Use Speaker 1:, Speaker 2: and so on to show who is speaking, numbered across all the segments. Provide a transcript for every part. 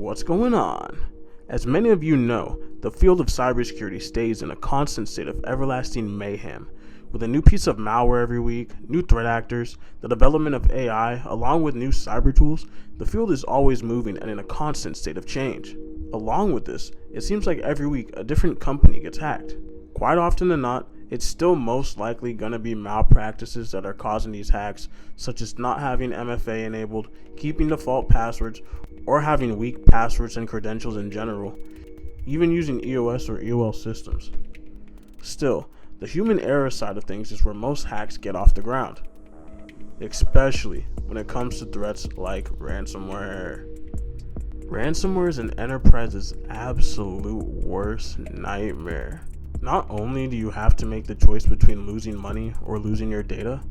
Speaker 1: what's going on? As many of you know, the field of cybersecurity stays in a constant state of everlasting mayhem. With a new piece of malware every week, new threat actors, the development of AI, along with new cyber tools, the field is always moving and in a constant state of change. Along with this, it seems like every week a different company gets hacked. Quite often than not, it's still most likely going to be malpractices that are causing these hacks, such as not having MFA enabled, keeping default passwords, or having weak passwords and credentials in general, even using EOS or EOL systems. Still, the human error side of things is where most hacks get off the ground, especially when it comes to threats like ransomware. Ransomware is an enterprise's absolute worst nightmare. Not only do you have to make the choice between losing money or losing your data,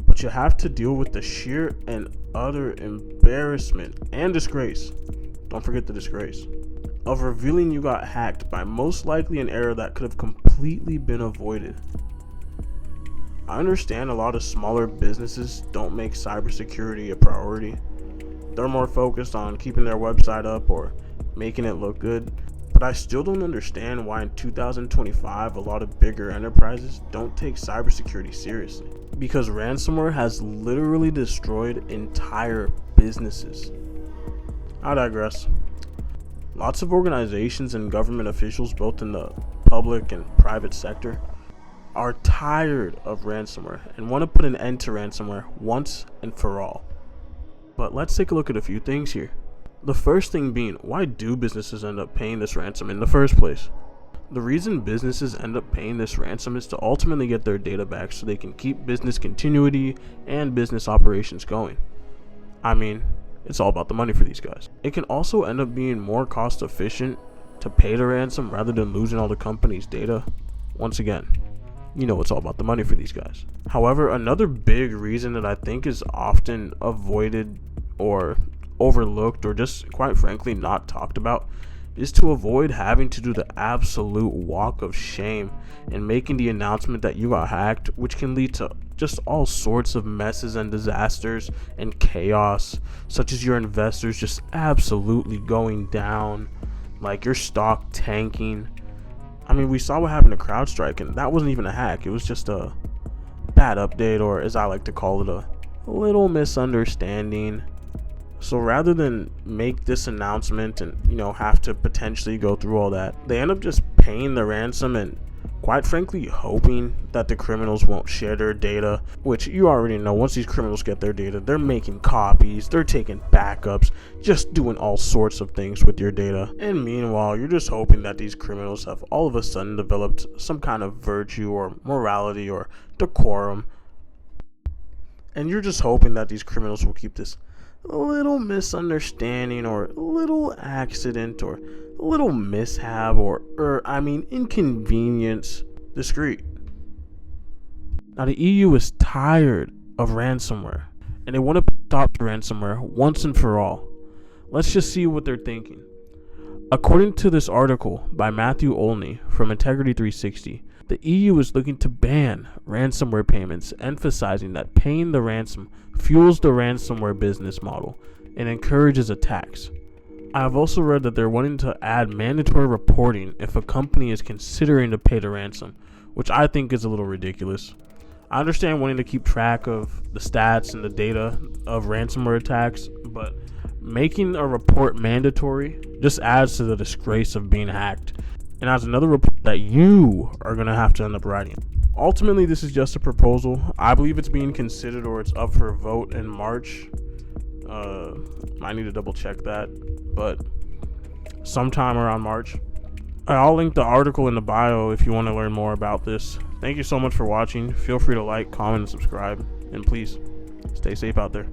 Speaker 1: but you have to deal with the sheer and utter embarrassment and disgrace, don't forget the disgrace, of revealing you got hacked by most likely an error that could have completely been avoided. I understand a lot of smaller businesses don't make cybersecurity a priority. They're more focused on keeping their website up or making it look good. But I still don't understand why in 2025 a lot of bigger enterprises don't take cybersecurity seriously. Because ransomware has literally destroyed entire businesses. I digress. Lots of organizations and government officials, both in the public and private sector, are tired of ransomware and want to put an end to ransomware once and for all. But let's take a look at a few things here. The first thing being, why do businesses end up paying this ransom in the first place? The reason businesses end up paying this ransom is to ultimately get their data back so they can keep business continuity and business operations going. I mean, it's all about the money for these guys. It can also end up being more cost efficient to pay the ransom rather than losing all the company's data. Once again, you know it's all about the money for these guys. However, another big reason that I think is often avoided or overlooked or just quite frankly not talked about is to avoid having to do the absolute walk of shame and making the announcement that you got hacked, which can lead to just all sorts of messes and disasters and chaos, such as your investors just absolutely going down, like your stock tanking. I mean, we saw what happened to CrowdStrike, and that wasn't even a hack. It was just a bad update, or as I like to call it, a little misunderstanding. So rather than make this announcement and, have to potentially go through all that, they end up just paying the ransom and quite frankly hoping that the criminals won't share their data, which you already know once these criminals get their data, they're making copies, they're taking backups, just doing all sorts of things with your data. And meanwhile, you're just hoping that these criminals have all of a sudden developed some kind of virtue or morality or decorum. And you're just hoping that these criminals will keep this little misunderstanding or little accident or little mishap or inconvenience discreet. Now the EU is tired of ransomware and they want to stop ransomware once and for all. Let's just see what they're thinking. According to this article by Matthew Olney from Integrity 360, the EU is looking to ban ransomware payments, emphasizing that paying the ransom fuels the ransomware business model and encourages attacks. I have also read that they're wanting to add mandatory reporting if a company is considering to pay the ransom, which I think is a little ridiculous. I understand wanting to keep track of the stats and the data of ransomware attacks, but making a report mandatory just adds to the disgrace of being hacked and adds another report that you are going to have to end up writing. Ultimately, this is just a proposal. I believe it's being considered or it's up for a vote in March. I need to double check that, but sometime around March. I'll link the article in the bio if you want to learn more about this. Thank you so much for watching. Feel free to like, comment, and subscribe. And please, stay safe out there.